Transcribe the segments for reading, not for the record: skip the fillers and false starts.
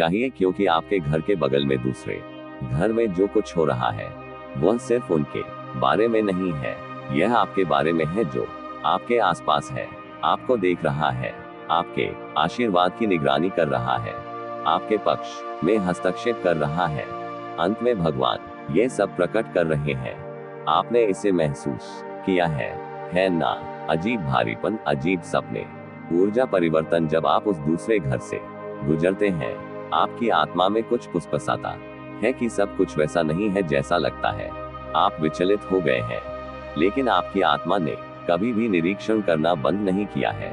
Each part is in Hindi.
चाहिए, क्योंकि आपके घर के बगल में दूसरे घर में जो कुछ हो रहा है वह सिर्फ उनके बारे में नहीं है, यह आपके बारे में है, जो आपके आसपास है, आपको देख रहा है, आपके आशीर्वाद की निगरानी कर रहा है, आपके पक्ष में हस्तक्षेप कर रहा है। अंत में भगवान ये सब प्रकट कर रहे हैं। आपने इसे महसूस किया है ना? अजीब भारीपन, अजीब सपने, ऊर्जा परिवर्तन। जब आप उस दूसरे घर से गुजरते हैं, आपकी आत्मा में कुछ फुसफुसाता है कि सब कुछ वैसा नहीं है जैसा लगता है। आप विचलित हो गए हैं, लेकिन आपकी आत्मा ने कभी भी निरीक्षण करना बंद नहीं किया है।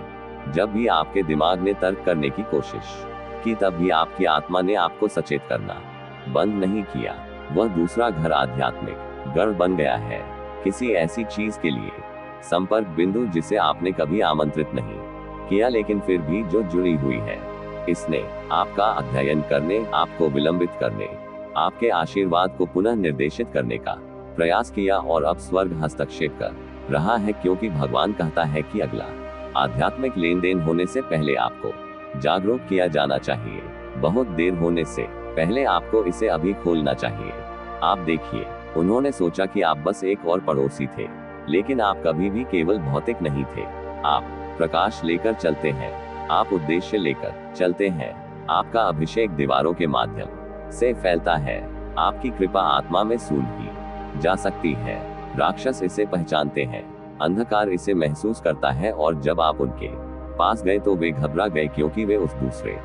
जब भी आपके दिमाग ने तर्क करने की कोशिश की, तब भी आपकी आत्मा ने आपको सचेत करना बंद नहीं किया। वह दूसरा घर आध्यात्मिक गढ़ बन गया है, किसी ऐसी चीज के लिए संपर्क बिंदु जिसे आपने कभी आमंत्रित नहीं किया, लेकिन फिर भी जो जुड़ी हुई है। इसने आपका अध्ययन करने, आपको विलंबित करने, आपके आशीर्वाद को पुनः निर्देशित करने का प्रयास किया, और अब स्वर्ग हस्तक्षेप कर रहा है, क्योंकि भगवान कहता है कि अगला आध्यात्मिक लेन देन होने से पहले आपको जागरूक किया जाना चाहिए। बहुत देर होने से पहले आपको इसे अभी खोलना चाहिए। आप देखिए, उन्होंने सोचा कि आप बस एक और पड़ोसी थे, लेकिन आप कभी भी केवल भौतिक नहीं थे। आप प्रकाश लेकर चलते हैं, आप उद्देश्य लेकर चलते हैं। आपका अभिषेक दीवारों के माध्यम से फैलता है। आपकी कृपा आत्मा में सूंघी जा सकती है। राक्षस इसे पहचानते हैं, अंधकार इसे महसूस करता है, और जब आप उनके पास गए तो वे घबरा गए, क्योंकि वे उस दूसरे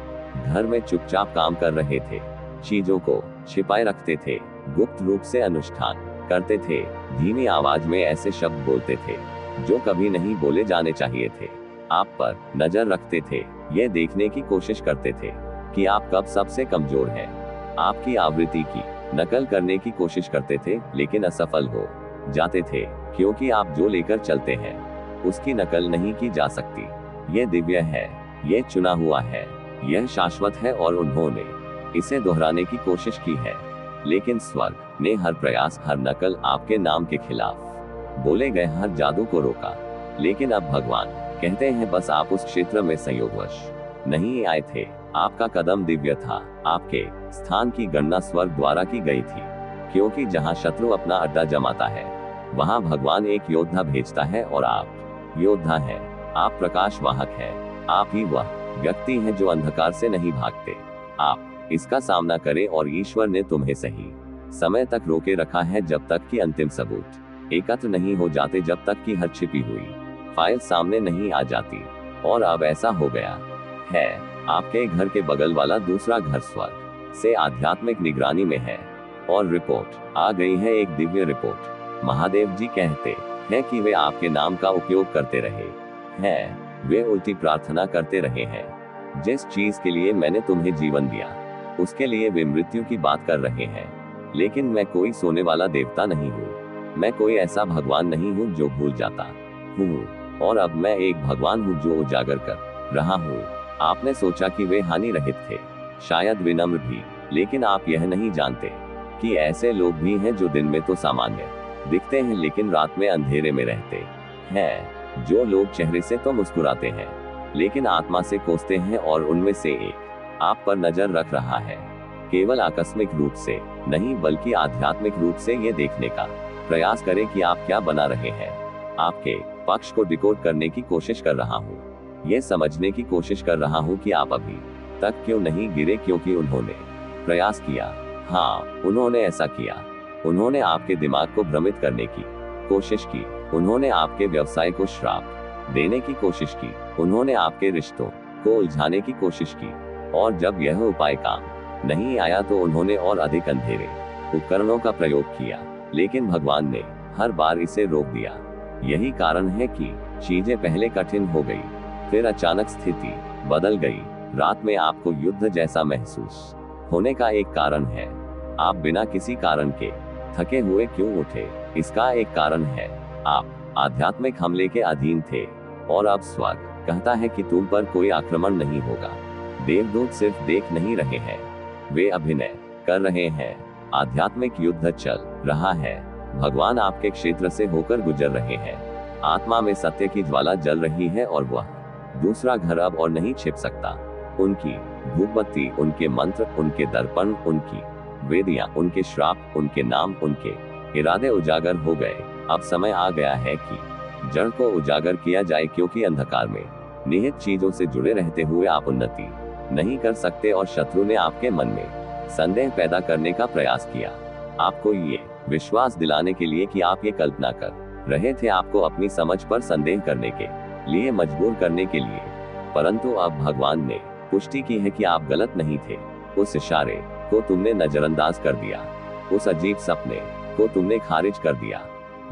घर में चुपचाप काम कर रहे थे, चीजों को छिपाए रखते थे, गुप्त रूप से अनुष्ठान करते थे, धीमी आवाज में ऐसे शब्द बोलते थे जो कभी नहीं बोले जाने चाहिए थे। आप पर नजर रखते थे, ये देखने की कोशिश करते थे कि आप कब सबसे कमजोर हैं। आपकी आवृत्ति की नकल करने की कोशिश करते थे, लेकिन असफल हो जाते थे, क्योंकि आप जो लेकर चलते हैं उसकी नकल नहीं की जा सकती। ये दिव्य है, ये चुना हुआ है, यह शाश्वत है, और उन्होंने इसे दोहराने की कोशिश की है, लेकिन स्वर्ग ने हर प्रयास, हर नकल, आपके नाम के खिलाफ बोले गए हर जादू को रोका। लेकिन अब भगवान कहते हैं, बस आप उस क्षेत्र में संयोगवश नहीं आए थे। आपका कदम दिव्य था। आपके स्थान की गणना स्वर्ग द्वारा की गई थी, क्योंकि जहां शत्रु अपना अड्डा जमाता है, वहां भगवान एक योद्धा भेजता है, और आप योद्धा हैं। आप प्रकाश वाहक हैं। आप ही वह व्यक्ति हैं जो अंधकार से नहीं भागते। आप इसका सामना करें, और ईश्वर ने तुम्हें सही समय तक रोके रखा है, जब तक कि अंतिम सबूत एकत्र नहीं हो जाते, जब तक कि हर छिपी हुई फाइल सामने नहीं आ जाती। और अब ऐसा हो गया है। आपके घर के बगल वाला दूसरा घर स्वर्ग से आध्यात्मिक निगरानी में है, और रिपोर्ट आ गई है, एक दिव्य रिपोर्ट। महादेव जी कहते हैं कि वे आपके नाम का उपयोग करते रहे हैं। वे उल्टी प्रार्थना करते रहे हैं। जिस चीज के लिए मैंने तुम्हें जीवन दिया, उसके लिए वे मृत्यु की बात कर रहे हैं। लेकिन मैं कोई सोने वाला देवता नहीं हूँ। मैं कोई ऐसा भगवान नहीं हूँ जो भूल जाता हूँ, और अब मैं एक भगवान हूँ जो उजागर कर रहा हूँ। आपने सोचा कि वे हानि रहित थे, शायद विनम्र भी, लेकिन आप यह नहीं जानते कि ऐसे लोग भी हैं जो दिन में तो सामान्य दिखते हैं, लेकिन रात में अंधेरे में रहते हैं। जो लोग चेहरे से तो मुस्कुराते हैं, लेकिन आत्मा से कोसते हैं, और उनमें से एक आप पर नजर रख रहा है। केवल आकस्मिक रूप से नहीं, बल्कि आध्यात्मिक रूप से ये देखने का प्रयास करें कि आप क्या बना रहे हैं। आपके पक्ष को डिकोड करने की कोशिश कर रहा हूँ। ये समझने की कोशिश कर रहा हूँ कि आप अभी तक क्यों नहीं गिरे, क्योंकि उन्होंने प्रयास किया। हाँ, उन्होंने ऐसा किया। उन्होंने आपके दिमाग को भ्रमित करने की कोशिश की। उन्होंने आपके व्यवसाय को श्राप देने की कोशिश की। उन्होंने आपके रिश्तों को उलझाने की कोशिश की, और जब यह उपाय काम नहीं आया तो उन्होंने और अधिक अंधेरे उपकरणों का प्रयोग किया। लेकिन भगवान ने हर बार इसे रोक दिया। यही कारण है कि चीजें पहले कठिन हो गई, फिर अचानक स्थिति बदल गई। रात में आपको युद्ध जैसा महसूस होने का एक कारण है। आप बिना किसी कारण के थके हुए क्यों उठे? इसका एक कारण है, आप आध्यात्मिक हमले के अधीन थे, और अब स्वर्ग कहता है कि तुम पर कोई आक्रमण नहीं होगा। देवदूत सिर्फ देख नहीं रहे हैं, वे अभिनय कर रहे हैं। आध्यात्मिक युद्ध चल रहा है। भगवान आपके क्षेत्र से होकर गुजर रहे हैं। आत्मा में सत्य की ज्वाला जल रही है, और वह दूसरा घर अब और नहीं छिप सकता। उनकी धूपबत्ती, उनके मंत्र, उनके दर्पण, उनकी वेदियां, उनके श्राप, उनके नाम, उनके इरादे उजागर हो गए। अब समय आ गया है कि जड़ को उजागर किया जाए, क्योंकि अंधकार में निहित चीजों से जुड़े रहते हुए आप उन्नति नहीं कर सकते और शत्रु ने आपके मन में संदेह पैदा करने का प्रयास किया, आपको ये विश्वास दिलाने के लिए कि आप ये कल्पना कर रहे थे, आपको अपनी समझ पर संदेह करने के लिए मजबूर करने के लिए। परंतु अब भगवान ने पुष्टि की है कि आप गलत नहीं थे। उस इशारे को तुमने नजरअंदाज कर दिया, उस अजीब सपने को तुमने खारिज कर दिया।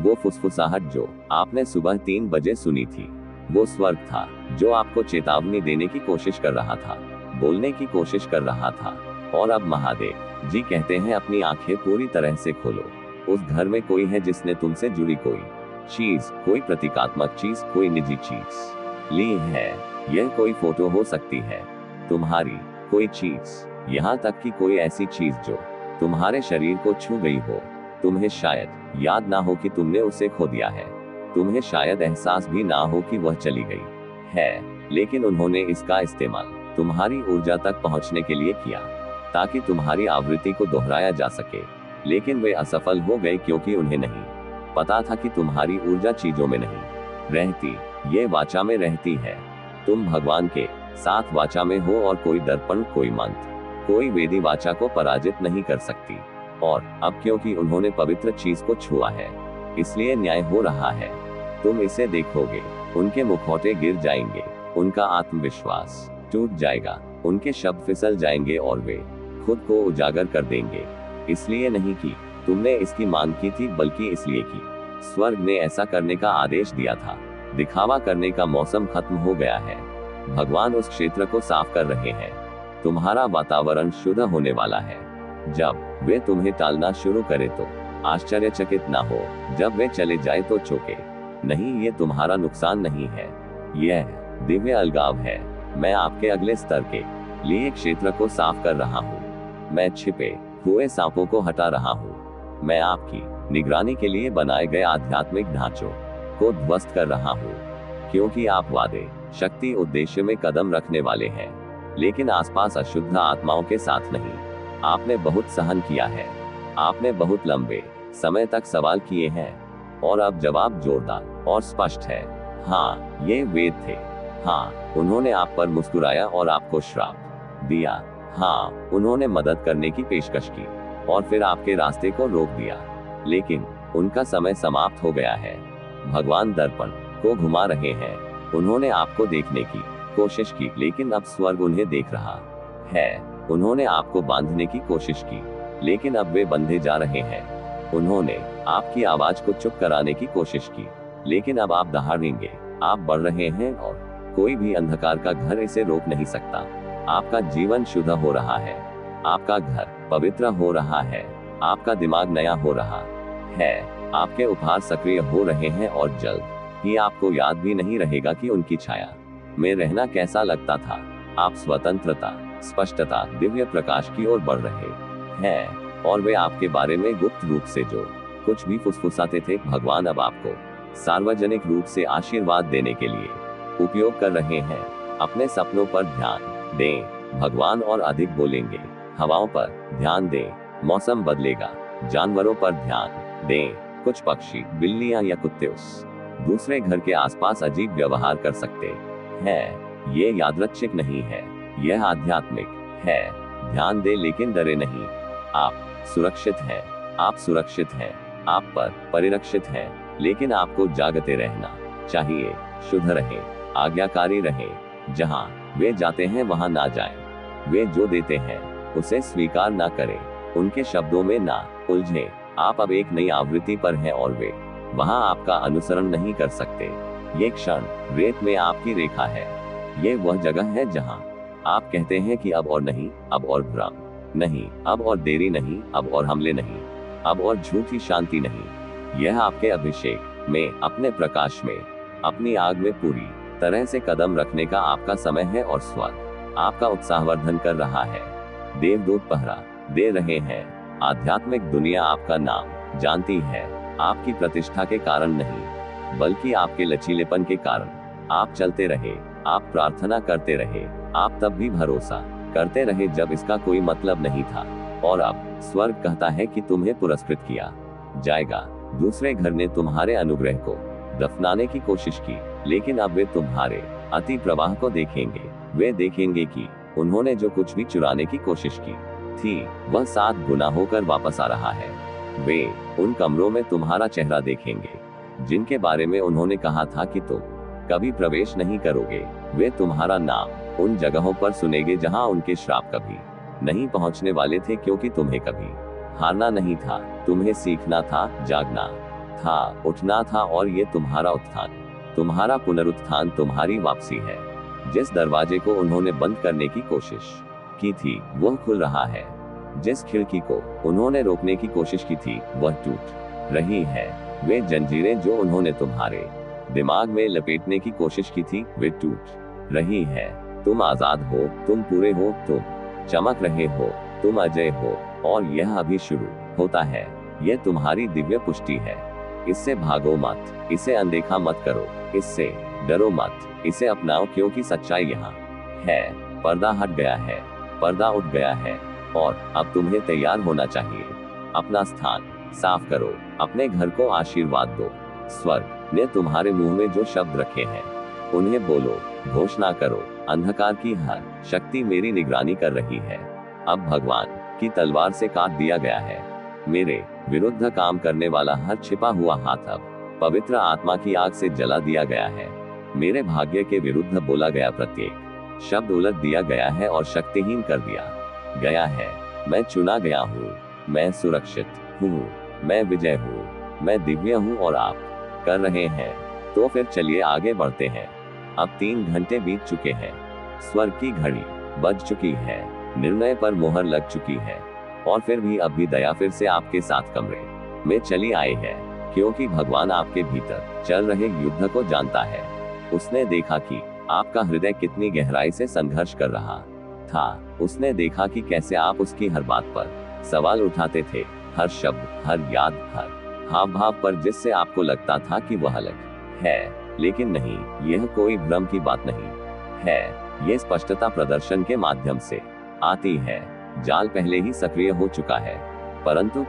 वो फुसफुसाहट जो आपने सुबह 3 बजे सुनी थी, वो स्वर्ग था जो आपको चेतावनी देने की कोशिश कर रहा था, बोलने की कोशिश कर रहा था। और अब महादेव जी कहते हैं, अपनी आंखें पूरी तरह से खोलो। उस घर में कोई है जिसने तुमसे जुड़ी कोई चीज, कोई प्रतीकात्मक चीज, कोई निजी चीज ली है। यह कोई फोटो हो सकती है, तुम्हारी कोई चीज, यहाँ तक कि कोई ऐसी चीज जो तुम्हारे शरीर को छू गई हो। तुम्हें शायद याद ना हो कि तुमने उसे खो दिया है, तुम्हें शायद एहसास भी ना हो कि वह चली गई है, लेकिन उन्होंने इसका इस्तेमाल तुम्हारी ऊर्जा तक पहुंचने के लिए किया, ताकि तुम्हारी आवृत्ति को दोहराया जा सके। लेकिन वे असफल हो गए, क्योंकि उन्हें नहीं पता था कि तुम्हारी ऊर्जा चीजों में नहीं रहती, ये वाचा में रहती है। तुम भगवान के साथ वाचा में हो, और कोई दर्पण, कोई मंत्र, कोई वेदी वाचा को पराजित नहीं कर सकती। और अब क्योंकि उन्होंने पवित्र चीज को छुआ है, इसलिए न्याय हो रहा है। तुम इसे देखोगे, उनके मुखौटे गिर जाएंगे, उनका आत्मविश्वास टूट जाएगा, उनके शब्द फिसल जाएंगे और वे खुद को उजागर कर देंगे। इसलिए नहीं कि तुमने इसकी मांग की थी, बल्कि इसलिए कि स्वर्ग ने ऐसा करने का आदेश दिया था। दिखावा करने का मौसम खत्म हो गया है। भगवान उस क्षेत्र को साफ कर रहे हैं। तुम्हारा वातावरण शुद्ध होने वाला है। जब वे तुम्हें टालना शुरू करें तो आश्चर्यचकित ना हो, जब वे चले जाए तो चौंके नहीं, ये तुम्हारा नुकसान नहीं है, यह दिव्य अलगाव है। मैं आपके अगले स्तर के लिए क्षेत्र को साफ कर रहा हूँ। मैं छिपे हुए सांपों को हटा रहा हूँ। मैं आपकी निगरानी के लिए बनाए गए आध्यात्मिक ढांचों को ध्वस्त कर रहा हूँ, क्योंकि आप वादे, शक्ति, उद्देश्य में कदम रखने वाले हैं, लेकिन आसपास अशुद्ध आत्माओं के साथ नहीं। आपने बहुत सहन किया है, आपने बहुत लंबे समय तक सवाल किए हैं, और अब जवाब जोरदार और स्पष्ट है। हाँ, ये वेद थे। हाँ, उन्होंने आप पर मुस्कुराया और आपको श्राप दिया। हाँ, उन्होंने मदद करने की पेशकश की और फिर आपके रास्ते को रोक दिया, लेकिन उनका समय समाप्त हो गया है। भगवान दर्पण को घुमा रहे हैं। उन्होंने आपको देखने की कोशिश की, लेकिन अब स्वर्ग उन्हें देख रहा है। उन्होंने आपको बांधने की कोशिश की, लेकिन अब वे बंधे जा रहे हैं। उन्होंने आपकी आवाज को चुप कराने की कोशिश की, लेकिन अब आप दहाड़ेंगे। आप बढ़ रहे हैं और कोई भी अंधकार का घर इसे रोक नहीं सकता। आपका जीवन शुद्ध हो रहा है, आपका घर पवित्र हो रहा है, आपका दिमाग नया हो रहा है, आपके उपहार सक्रिय हो रहे हैं, और जल्द ही आपको याद भी नहीं रहेगा कि उनकी छाया में रहना कैसा लगता था। आप स्वतंत्रता, स्पष्टता, दिव्य प्रकाश की ओर बढ़ रहे हैं, और वे आपके बारे में गुप्त रूप से जो कुछ भी फुसफुसाते थे, भगवान अब आपको सार्वजनिक रूप से आशीर्वाद देने के लिए उपयोग कर रहे हैं। अपने सपनों पर ध्यान दें भगवान, और अधिक बोलेंगे। हवाओं पर ध्यान दें, मौसम बदलेगा। जानवरों पर ध्यान दें, कुछ पक्षी, बिल्लियां या कुत्ते उस दूसरे घर के आसपास अजीब व्यवहार कर सकते हैं। ये यादृच्छिक नहीं है, यह आध्यात्मिक है। ध्यान दें, लेकिन डरे नहीं। आप सुरक्षित हैं, आप सुरक्षित हैं, आप पर परिरक्षित हैं, लेकिन आपको जागते रहना चाहिए। शुद्ध रहें, आज्ञाकारी रहें। जहां वे जाते हैं वहां ना जाएं। वे जो देते हैं उसे स्वीकार ना करें, उनके शब्दों में ना उलझें। आप अब एक नई आवृत्ति पर हैं और वे वहां आपका अनुसरण नहीं कर सकते। ये क्षण रेत में आपकी रेखा है। ये वह जगह है जहां आप कहते हैं कि अब और नहीं, अब और भ्रम नहीं, अब और देरी नहीं, अब और हमले नहीं, अब और झूठी शांति नहीं। यह आपके अभिषेक में, अपने प्रकाश में, अपनी आग में पूरी तरह से कदम रखने का आपका समय है, और स्वर्ग आपका उत्साहवर्धन कर रहा है। देवदूत पहरा दे रहे हैं। आध्यात्मिक दुनिया आपका नाम जानती है, आपकी प्रतिष्ठा के कारण नहीं, बल्कि आपके लचीलेपन के कारण। आप चलते रहे, आप प्रार्थना करते रहे, आप तब भी भरोसा करते रहे जब इसका कोई मतलब नहीं था। और अब स्वर्ग कहता है कि तुम्हें पुरस्कृत किया जाएगा। दूसरे घर ने तुम्हारे अनुग्रह को दफनाने की कोशिश की, लेकिन अब वे तुम्हारे अति प्रवाह को देखेंगे। वे देखेंगे कि उन्होंने जो कुछ भी चुराने की कोशिश की थी वह 7 गुना होकर वापस आ रहा है। वे उन कमरों में तुम्हारा चेहरा देखेंगे जिनके बारे में उन्होंने कहा था कि तुम कभी प्रवेश नहीं करोगे। वे तुम्हारा नाम उन जगहों पर सुनेंगे जहां उनके श्राप कभी नहीं पहुंचने वाले थे, क्योंकि तुम्हें कभी हारना नहीं था, तुम्हें सीखना था, जागना था, उठना था। और ये तुम्हारा उत्थान, तुम्हारा पुनरुत्थान, तुम्हारी वापसी है। जिस दरवाजे को उन्होंने बंद करने की कोशिश की थी वह खुल रहा है। जिस खिड़की को उन्होंने रोकने की कोशिश की थी वह टूट रही है। वे जंजीरें जो उन्होंने तुम्हारे दिमाग में लपेटने की कोशिश की थी वे टूट रही है। तुम आजाद हो, तुम पूरे हो, तुम चमक रहे हो, तुम अजय हो। और यह अभी शुरू होता है। यह तुम्हारी दिव्य पुष्टि है। इससे भागो मत, इसे अनदेखा मत करो, इससे डरो मत, इसे अपनाओ, क्योंकि सच्चाई यहाँ है। पर्दा हट गया है, पर्दा उठ गया है और अब तुम्हें तैयार होना चाहिए। अपना स्थान साफ करो, अपने घर को आशीर्वाद दो। स्वर्ग ने तुम्हारे मुंह में जो शब्द रखे हैं उन्हें बोलो, घोषणा करो, अंधकार की हर शक्ति मेरी निगरानी कर रही है। अब भगवान की तलवार से काट दिया गया है। मेरे विरुद्ध काम करने वाला हर छिपा हुआ हाथ अब पवित्र आत्मा की आग से जला दिया गया है। मेरे भाग्य के विरुद्ध बोला गया प्रत्येक शब्द उलट दिया गया है और शक्तिहीन कर दिया गया है। मैं चुना गया हूँ, मैं सुरक्षित हूँ, मैं विजय हूँ, मैं दिव्य हूँ और आप कर रहे हैं। तो फिर चलिए आगे बढ़ते हैं। अब 3 घंटे बीत चुके हैं। स्वर्ग की घड़ी बज चुकी है, निर्णय पर मोहर लग चुकी है और फिर भी अब भी दया फिर से आपके साथ कमरे में चली आई है, क्योंकि भगवान आपके भीतर चल रहे युद्ध को जानता है। उसने देखा कि आपका हृदय कितनी गहराई से संघर्ष कर रहा था। उसने देखा कि कैसे आप उसकी हर बात पर सवाल उठाते थे, हर शब्द, हर याद, हर हाव भाव पर, जिससे आपको लगता था कि वह अलग है। लेकिन नहीं, यह कोई भ्रम की बात नहीं है। यह स्पष्टता प्रदर्शन के माध्यम से आती है। जाल पहले ही सक्रिय हो चुका है, परंतु